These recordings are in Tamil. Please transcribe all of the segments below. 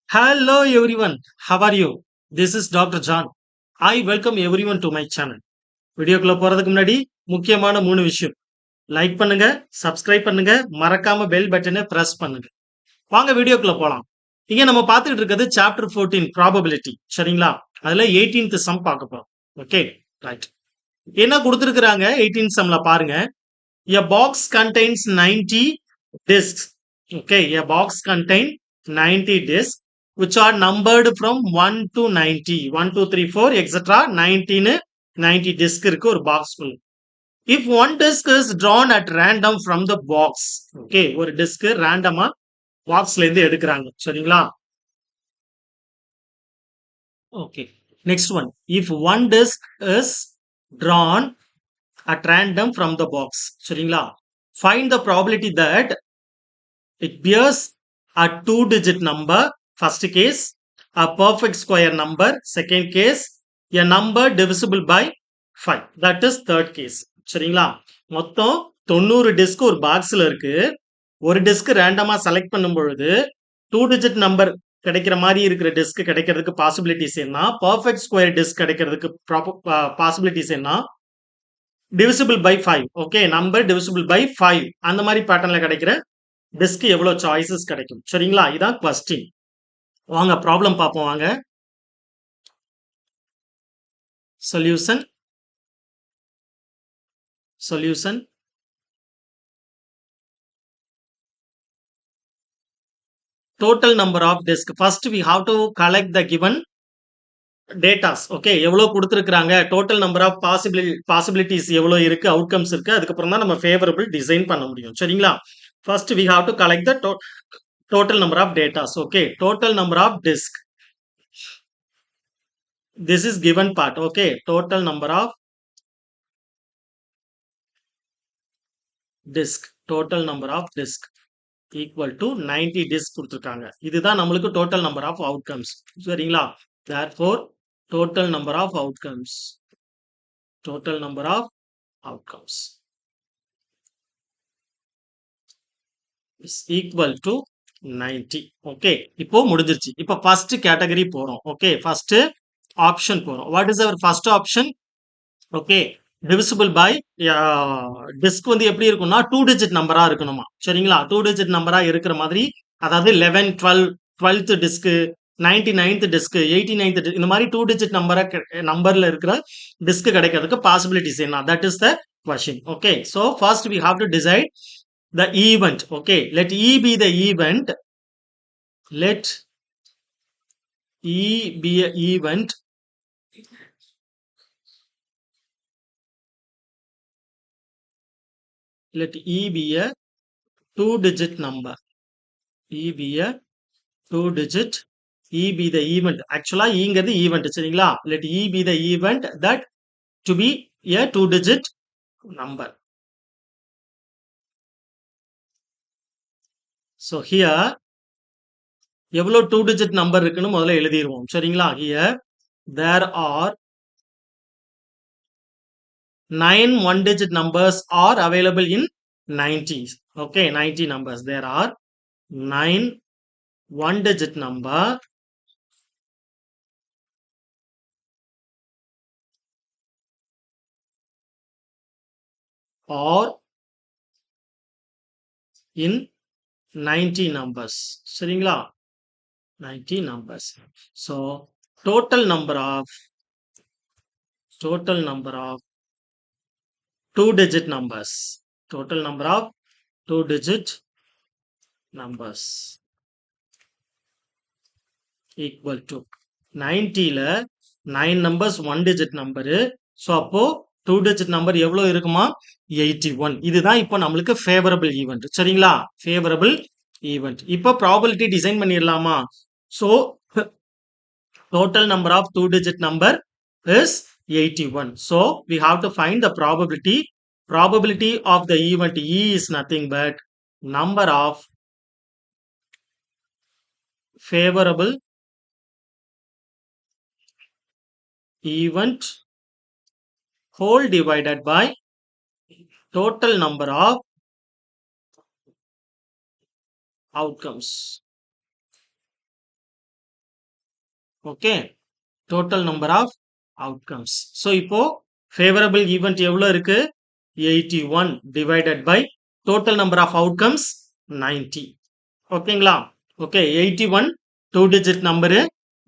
Hello everyone, how are you? This is Dr. John. I welcome everyone to my channel. வீடியோக்குள்ள போறதுக்கு முன்னாடி முக்கியமான 3 விஷயம். லைக் பண்ணுங்க, சப்ஸ்கிரைப் பண்ணுங்க, மறக்காம பெல் பட்டனை பிரஸ் பண்ணுங்க. வாங்க வீடியோக்குள்ள போலாம். இங்க நம்ம பார்த்துட்டு இருக்கிறது சாப்டர் 14 ப்ராபபிலிட்டி. சரிங்களா? அதுல 18th சம் பார்க்க போறோம். Okay, right. என்ன கொடுத்திருக்காங்க 18th சம்ல பாருங்க. A box contains 90 discs. Okay, a box contains 90 discs which are numbered from 1 to 90. 1, 2, 3, 4, etc. 90 disc இருக்கு ஒரு box full. If one disc is drawn at random from the box. Okay, ஒரு disc randomஆ boxல இருந்து எடுக்கிறாங்க. சரிங்களா? Okay. Next one. If one disc is drawn at random from the box. சரிங்களா? Find the probability that it bears a two-digit number, first case, a perfect square number, second case, a number divisible by 5. That is third case. சரிங்களா? மொத்தம் 90 டிஸ்க் ஒரு பாக்ஸ்ல இருக்கு. ஒரு டிஸ்க் ரேண்டமா செலக்ட் பண்ணும் பொழுது 2 டிஜிட் நம்பர் கிடைக்கிற மாதிரி இருக்கிற டிஸ்க் கிடைக்கிறதுக்கு பாசிபிலிட்டிஸ் என்ன, பர்ஃபெக்ட் ஸ்கொயர் டிஸ்க் கிடைக்கிறதுக்கு பாசிபிலிட்டிஸ் என்ன, divisible by 5. Okay, number divisible by 5 அந்த மாதிரி பேட்டர்ன்ல கிடைக்கிற டிஸ்க் எவ்வளவு சாய்ஸஸ் கிடைக்கும். சரிங்களா? இதான் கொஸ்டின். வாங்க ப்ராப்ளம் பார்ப்போம். வாங்க solution solution total number of disk. First we have to collect the given datas. Okay, எவ்வளவு கொடுத்திருக்காங்க, டோட்டல் நம்பர் ஆஃப் பாசிபிலிட்டிஸ் எவ்வளவு இருக்கு, அவுட்கம்ஸ் இருக்கு, அதுக்கப்புறம் தான் நம்ம ஃபேவரபிள் டிசைன் பண்ண முடியும். சரிங்களா? First we have to collect the total number of datas. Okay, total number of disk. This is given part. Okay, total number of disk. Total number of disk equal to 90 disk கொடுத்திருக்காங்க. இதுதான் நம்மளுக்கு total number of outcomes. சரிங்களா? Therefore, total number of outcomes. Total number of outcomes is equal to 90. Okay, இப்போ முடிஞ்சிருச்சு. இப்போ ஃபர்ஸ்ட் கேட்டகரி போறோம். ஓகே, ஃபர்ஸ்ட் ஆப்ஷன் போறோம். What is our first option? Okay, divisible by டிஸ்க் வந்து எப்படி இருக்கும்னா 2 டிஜிட் நம்பரா இருக்கணுமா. சரிங்களா? 2 டிஜிட் நம்பரா இருக்கிற மாதிரி, அதாவது 11, 12, 12th disk, 99th disk, 89th disk, இந்த மாதிரி 2 டிஜிட் நம்பர்ல இருக்கிற டிஸ்க் கிடைக்கிறதுக்கு பாசிபிலிட்டிஸ் என்ன? That is the question. Okay, so first we have to decide the event. Okay, let E be the event. Let E be a event. Let E be a two-digit number. E be a two-digit. E be the event. Actually, ங்கிறது event. சரிங்களா? Let E be the event that to be a two-digit number. So here, எவ்வளோ 2-digit number இருக்குன்னு முதல்ல எழுதிடுவோம். சரிங்களா? Here, there are 9 one-digit numbers are available in 90s. Okay, 90 numbers. There are 9 one-digit number or in 90 numbers. சரிங்களா? 90 numbers. So total number of two-digit numbers. Total number of two-digit numbers equal to 90ல 9 numbers one digit number. So அப்போ 2-digit number எவ்வளவு இருக்குமா? 81. இதுதான் இப்போ நம்மளுக்கு ஃபேவரபிள் ஈவெண்ட். சரிங்களா? Favourable event. இப்போ ப்ராபபிலிட்டி டிசைன் பண்ணிடலாமா? So total number of two-digit number is 81. So we have to find the probability. Probability of the event E is nothing but number of favorable event whole divided by total number of outcomes. Okay, total number of outcomes. So இப்போ favorable event எவ்வளவு இருக்கு? 81 divided by total number of outcomes 90. ஓகேங்களா? Okay, 81 2 digit number,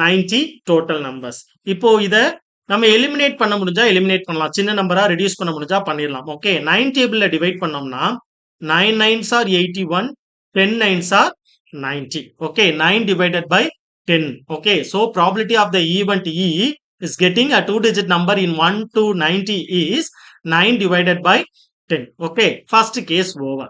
90 total numbers. இப்போ இத நம்ம எலிமினேட் பண்ண முடிஞ்சா எலிமினேட் பண்ணலாம், சின்ன நம்பரா ரெடியூஸ் பண்ண முடிஞ்சா பண்ணிடலாம். ஓகே, 9 டேபிள்ல டிவைட் பண்ணோம்னா 9 9s are 81, 10 9s are 90. Okay, 9 divided by 10. Okay, so probability of the event E is getting a 2 digit number in 1 to 90 is 9 divided by 10. Okay, first case over.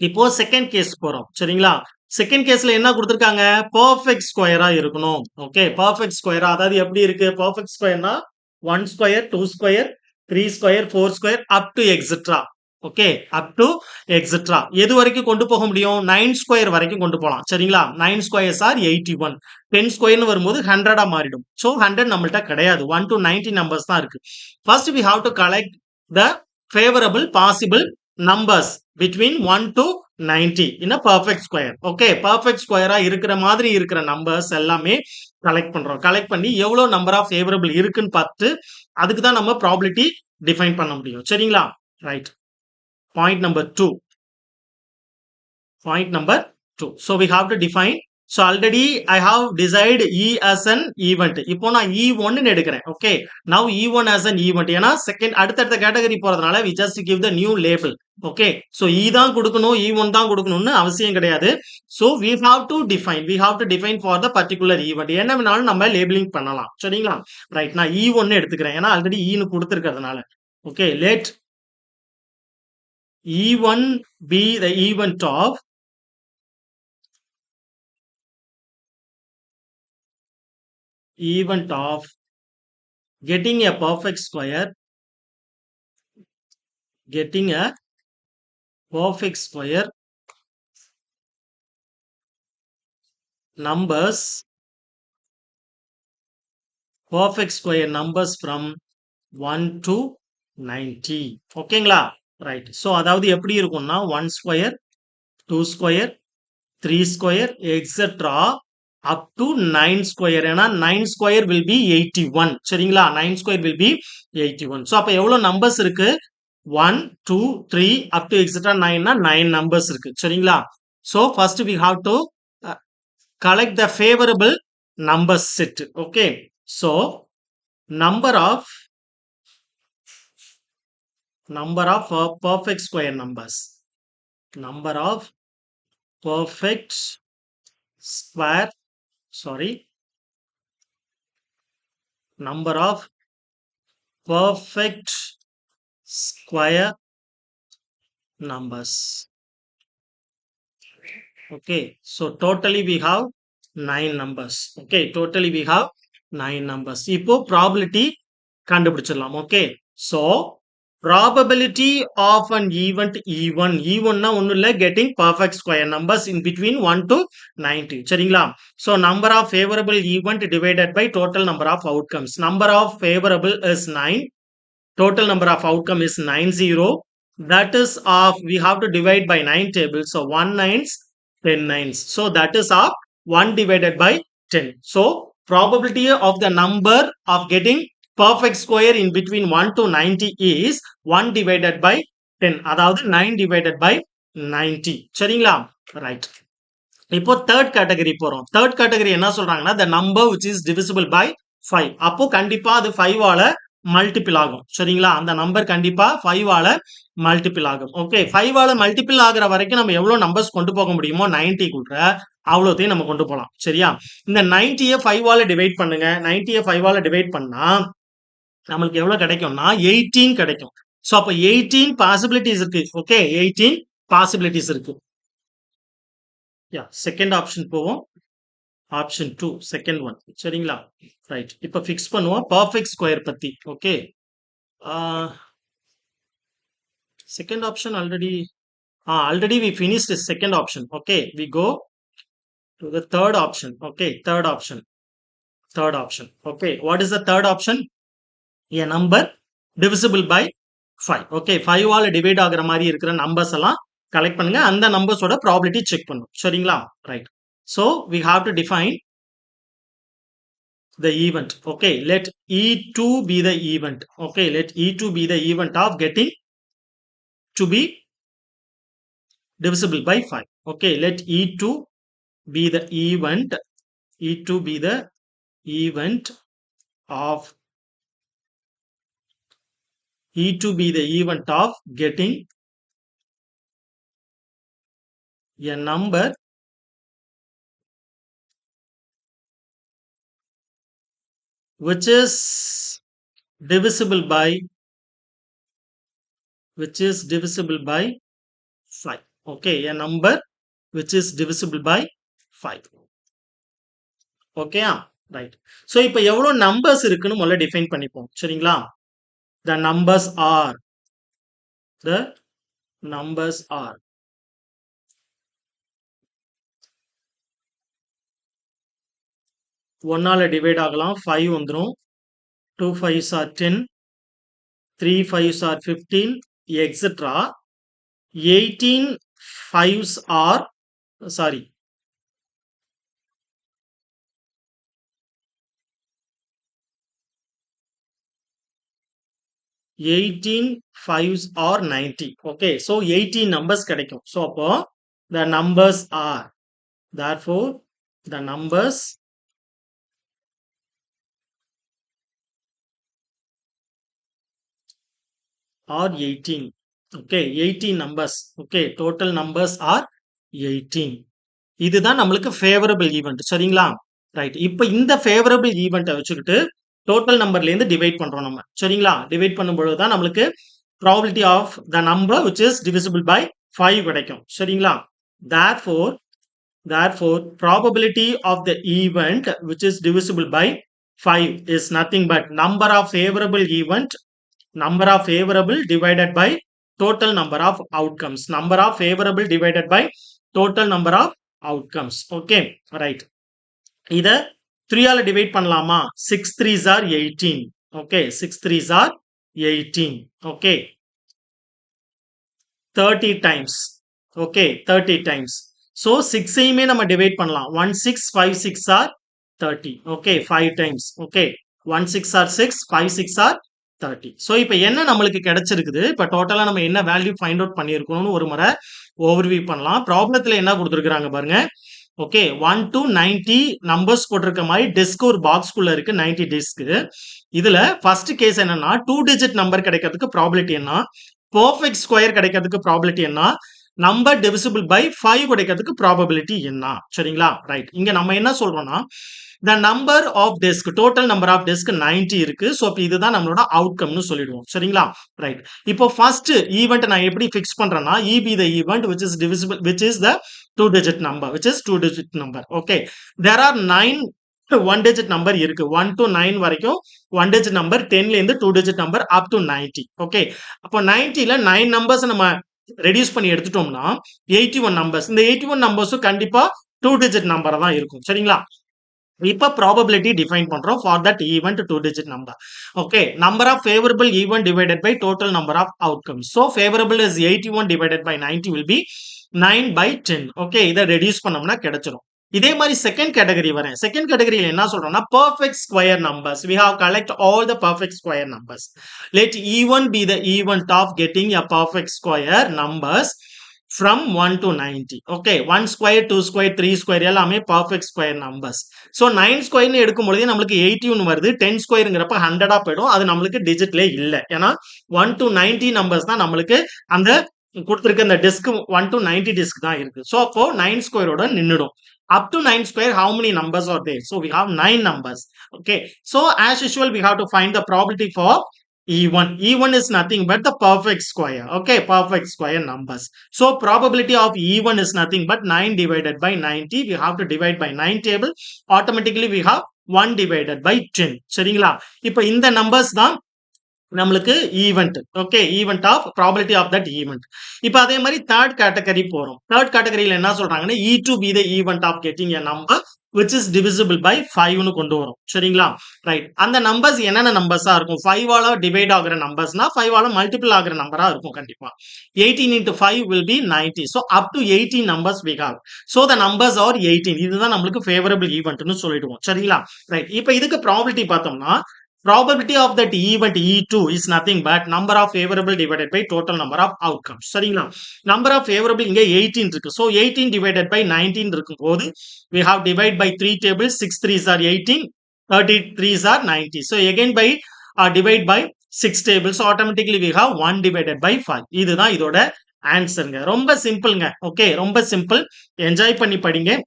இப்போ செகண்ட் கேஸ் போறோம். சரிங்களா? செகண்ட் கேஸ்ல என்ன கொடுத்திருக்காங்க? பெர்ஃபெக்ட் ஸ்கொயரா இருக்கணும். ஓகே, பெர்ஃபெக்ட் ஸ்கொயரா, அதாவது எப்படி இருக்கு? பெர்ஃபெக்ட் ஸ்கொயர்னா 1 square, 2 square, 3 square, 4 square up to etcetera. Okay, up to etcetera எது வரைக்கும் கொண்டு போக முடியும்? 9 ஸ்கொயர் வரைக்கும் கொண்டு போகலாம். சரிங்களா? 9 ஸ்கொயர்ஸ் ஆர் 81. 10 ஸ்கொயர்னு வரும்போது 100 மாறிடும். ஸோ 100 நம்மள்ட்ட கிடையாது. 1 to 90 நம்பர்ஸ் தான் இருக்கு. First we have to collect the favorable possible numbers between 1 to 90 in a perfect square. Okay, perfect square இருக்கிற மாதிரி இருக்கிற நம்பர்ஸ் எல்லாமே கலெக்ட் பண்றோம். கலெக்ட் பண்ணி எவ்வளவு நம்பர் ஆஃப் ஃபேவரபிள் இருக்குன்னு பார்த்து அதுக்கு தான் நம்ம ப்ராபபிலிட்டி டிஃபைன் பண்ண முடியும். சரிங்களா? Right. Point number 2. Point number 2. So we have to define. So already I have decided E as an event. இப்போ நான் E1 எடுக்கிறேன். Okay, now E1 as an event. ஏன்னா செகண்ட் அடுத்தடுத்த கேட்டகரி போறதுனால we just give the new label. Okay, so E தான் கொடுக்கணும், E1 தான் கொடுக்கணும்னு அவசியம் கிடையாது. So we have to define for the particular event. என்ன வேணாலும் நம்ம லேபிளிங் பண்ணலாம். சரிங்களா? ரைட், நான் E1 எடுத்துக்கிறேன். ஏன்னா ஆல்ரெடி E னு கொடுத்திருக்கிறதுனால. Okay, let E1 be the event of getting a perfect square, numbers, perfect square numbers from 1 to 90. ஓகேங்களா? ரைட். ஸோ அதாவது எப்படி இருக்கும்னா 1 square, 2 square, 3 square etcetera up to 9 square. ஏன்னா 9 square will be 81. சரிங்களா? 9 square will be 81. So அப்ப எவ்வளவு நம்பர்ஸ் இருக்கு? 1 2 3 up to etc 9 னா 9 நம்பர்ஸ் இருக்கு. சரிங்களா? So first we have to collect the favorable number set. Okay, so number of perfect square numbers, number of perfect square numbers. Okay, so totally we have 9 numbers. Okay, totally we have 9 numbers. இப்போ probability கண்டுபிடிச்சிடலாம். Okay, so probability of an event E1 னா ஒன்னும் இல்ல, getting perfect square numbers in between 1 to 90. சரிங்களா? So number of favorable event divided by total number of outcomes. Number of favorable is 9. Total number of outcome is 90. That is of, we have to divide by 9 tables. So 1 9s, 10 9s. So that is of 1 divided by 10. So probability of the number of getting perfect square in between 1 to 90 is 1 divided by 10. அதாவது 9 divided by 90. சரிங்களா? ரைட். இப்போ தேர்ட் கேட்டகரி போறோம். தேர்ட் கேட்டகரி என்ன சொல்றாங்கன்னா the number which is divisible by 5. அப்போ கண்டிப்பா அது 5 ஆல மல்டிபிள் ஆகும். சரிங்களா? அந்த நம்பர் கண்டிப்பா 5 ஆல மல்டிபிள் ஆகும். ஓகே, 5 ஆல மல்டிபிள் ஆகுற வரைக்கும் நம்ம எவ்வளவு நம்பர்ஸ் கொண்டு போக முடியுமோ 90 குள்ள அவ்வளோத்தையும் நம்ம கொண்டு போகலாம். சரியா? இந்த 90ய 5 ஆல டிவைட் பண்ணுங்க. 90ய 5 ஆல டிவைட் பண்ணா நம்மளுக்கு எவ்வளவு கிடைக்கும்னா 18 கிடைக்கும். சோ அப்ப 18 பாசிபிலிட்டிஸ் இருக்கு. ஓகே, 18 பாசிபிலிட்டிஸ் இருக்கு. யா, செகண்ட் ஆப்ஷன் போவோம். Option 2 second one. சரிங்களா? ரைட். இப்ப ஃபிக்ஸ் பண்ணுவோம் பெர்ஃபெக்ட் ஸ்கொயர் பத்தி. Okay, second option already we finished the second option. Okay, we go to the third option. Okay, third option. Okay, what is the third option? A number divisible by 5. Okay, 5 ஆல டிவைட் ஆகுற மாதிரி இருக்கிற நம்பர்ஸ் எல்லாம் கலெக்ட் பண்ணுங்க. அந்த நம்பர்ஸோட ப்ராபபிலிட்டி செக் பண்ணும். சரிங்களா? Right. So we have to define the event. Okay, let E2 be the event. Okay, let E2 be the event of getting to be divisible by 5. Okay, let E2 be the event. E2 be the event of E2 be the event of getting a number which is divisible by 5. Okay, a number which is divisible by 5. Okay, right. So இப்போ எவ்வளவு நம்பர்ஸ் இருக்குன்னு முதல்ல டிஃபைன் பண்ணிப்போம். சரிங்களா? The numbers are the numbers are 1 ஆல டிவைட் ஆகலாம் 5 வந்துரும் 2 5s are 10 3 5s are 15 etc 18 5s are sorry 18 5s are 90. Okay, so 18 numbers கிடைக்கும். So அப்போ the numbers are, therefore the numbers are 18. Okay, 18 numbers. Okay, total numbers are 18. இதுதான் நம்மளுக்கு ஃபேவரபிள் ஈவெண்ட். சரிங்களா? ரைட். இப்போ இந்த ஃபேவரபிள் ஈவெண்ட்டை வச்சுக்கிட்டு டோட்டல் நம்பர்லேருந்து டிவைட் பண்றோம் நம்ம. சரிங்களா? டிவைட் பண்ணும்பொழுது தான் நம்மளுக்கு probability of the number which is divisible by 5 கிடைக்கும். சரிங்களா? Therefore probability of the event which is divisible by 5 is nothing but number of favorable divided by total number of outcomes. Number of favorable divided by total number of outcomes. Okay, right. இத 3 ஆல டிவைட் பண்ணலாமா? 6 3s are 18. Okay, 6 3s are 18. Okay, 30 times. Okay, 30 times. So 6 ஐயுமே நம்ம டிவைட் பண்ணலாம். 1 6 5 6 are 30. Okay, 5 times. Okay, 1 6 are 6 5 6 are 30. So இப்போ என்ன நம்மளுக்கு கிடைச்சிருக்குது? இப்போ டோட்டலாக நம்ம என்ன வேல்யூ ஃபைண்ட் அவுட் பண்ணியிருக்கணும்னு ஒரு முறை ஓவர்வியூ பண்ணலாம். ப்ராப்ளத்தில் என்ன கொடுத்துருக்குறாங்க பாருங்க. ஓகே, 1 to 90 நம்பர்ஸ் போட்டிருக்க மாதிரி டெஸ்க் ஒரு பாக்ஸ்குள்ள இருக்கு. 90 டெஸ்க். இதுல ஃபர்ஸ்ட் கேஸ் என்னன்னா 2 டிஜிட் நம்பர் கிடைக்கிறதுக்கு ப்ராபபிலிட்டி என்ன, பெர்ஃபெக்ட் ஸ்கொயர் கிடைக்கிறதுக்கு ப்ராபபிலிட்டி என்ன, நம்பர் டிவிசிபிள் பை 5 கிடைக்கிறதுக்கு ப்ராபபிலிட்டி என்ன. சரிங்களா? ரைட். இங்க நம்ம என்ன சொல்றோம்னா the number of disk, total number of disk 90 இருக்கு. ஸோ இப்போ இதுதான் நம்மளோட அவுட்கம்னு சொல்லிடுவோம். சரிங்களா? ரைட். இப்போ ஃபர்ஸ்ட் ஈவெண்ட் நான் எப்படி ஃபிக்ஸ் பண்றேன்னா be the event which is divisible, which is the 2 digit number, which is 2 digit number. Okay, there are 9 1 digit number இருக்கு. 1 to 9 வரைக்கும் 1 digit number, 10ல இருந்து 2 digit number up to 90. Okay, அப்போ 90ல 9 நம்பர்ஸ் நம்ம ரெடியூஸ் பண்ணி எடுத்துட்டோம்னா 81 நம்பர்ஸ். இந்த 81 நம்பர்ஸும் கண்டிப்பா 2 digit நம்பரா தான் இருக்கும். சரிங்களா? இப்ப ப்ராபபிலிட்டி டிஃபைன் பண்றோம் for that event 2 digit number. Okay, number of favourable event divided by total number of outcomes. So favourable is 81 divided by 90 will be 9 by 10. Okay, இதை ரெடியூஸ் பண்ணோம்னா கிடைச்சிரும். இதே மாதிரி செகண்ட் கேட்டகரி வரேன். செகண்ட் கேட்டகரியில் என்ன சொல்றோம்னா perfect square numbers. We have collect all the perfect square numbers. Let E1 be the event of getting a perfect square numbers from 1 to 90. Okay, 1 square 2 square 3 square எல்லாமே perfect square numbers. So 9 square எடுக்கும் பொழுது நம்மளுக்கு 81 வருது. 10 squareங்கிறப்ப 100 போயிடும். அது நம்மளுக்கு டிஜிட்ல இல்ல. ஏன்னா 1 to 90 நம்பர்ஸ் தான் நம்மளுக்கு அந்த கொடுத்திருக்க அந்த டிஸ்க் 1 to 90 டிஸ்க் தான் இருக்கு. ஸோ அப்போ 9 ஸ்கொயரோட நின்னுடும். Up to 9 square, how many numbers are there? So we have 9 numbers. Okay, so as usual we have to find the probability for E1. E1 is nothing but the perfect square. Okay, perfect square numbers. So probability of E1 is nothing but 9 divided by 90. We have to divide by 9 table. Automatically we have 1 divided by 10. சரிங்களா? இப்போ இந்த நம்பர்ஸ் தான் நம்மளுக்கு event. Okay, event of probability of that event. இப்போ அதே மாதிரி தேர்ட் கேட்டகரி போறோம். தேர்ட் கேட்டகரியில் என்ன சொல்றாங்கன்னா E2 be the event of getting a number which is divisible by 5 னு கொண்டு வரும். சரிங்களா? ரைட். அந்த நம்பர்ஸ் என்னென்ன நம்பர்ஸா இருக்கும்? 5 ஆல டிவைட் ஆகுற நம்பர்ஸ்னா 5 ஆல மல்டிபிள் ஆகுற நம்பரா இருக்கும் கண்டிப்பா. 18 into 5 will be 90. So up to 18 numbers we have. So the numbers are 18. இதுதான் நம்மளுக்கு favorable eventனு சொல்லிடுவோம். சரிங்களா? ரைட். இப்போ இதுக்கு ப்ராபபிலிட்டி பார்த்தோம்னா probability of that event E2 is nothing but number of favorable divided by total number of outcomes. சரிங்களா? number of favorable இங்க 18 இருக்கு. So 18 divided by 19 இருக்கும்போது we have divide by 3 tables. 6 3s are 18, 33s are 90. So again by divide by 6 tables. So automatically we have 1 divided by 5. இதுதான் இதோட ஆன்சருங்க. ரொம்ப சிம்பிள்ங்க. ஓகே, ரொம்ப சிம்பிள். என்ஜாய் பண்ணி படிங்க.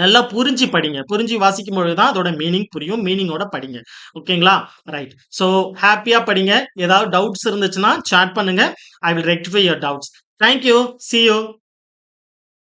நல்லா புரிஞ்சு படிங்க. புரிஞ்சு வாசிக்கும் பொழுது தான் அதோட மீனிங் புரியும். மீனிங்கோட படிங்க. ஓகேங்களா? ரைட். ஸோ ஹாப்பியா படிங்க. ஏதாவது டவுட்ஸ் இருந்துச்சுன்னா சாட் பண்ணுங்க. I will rectify your doubts. Thank you. see you.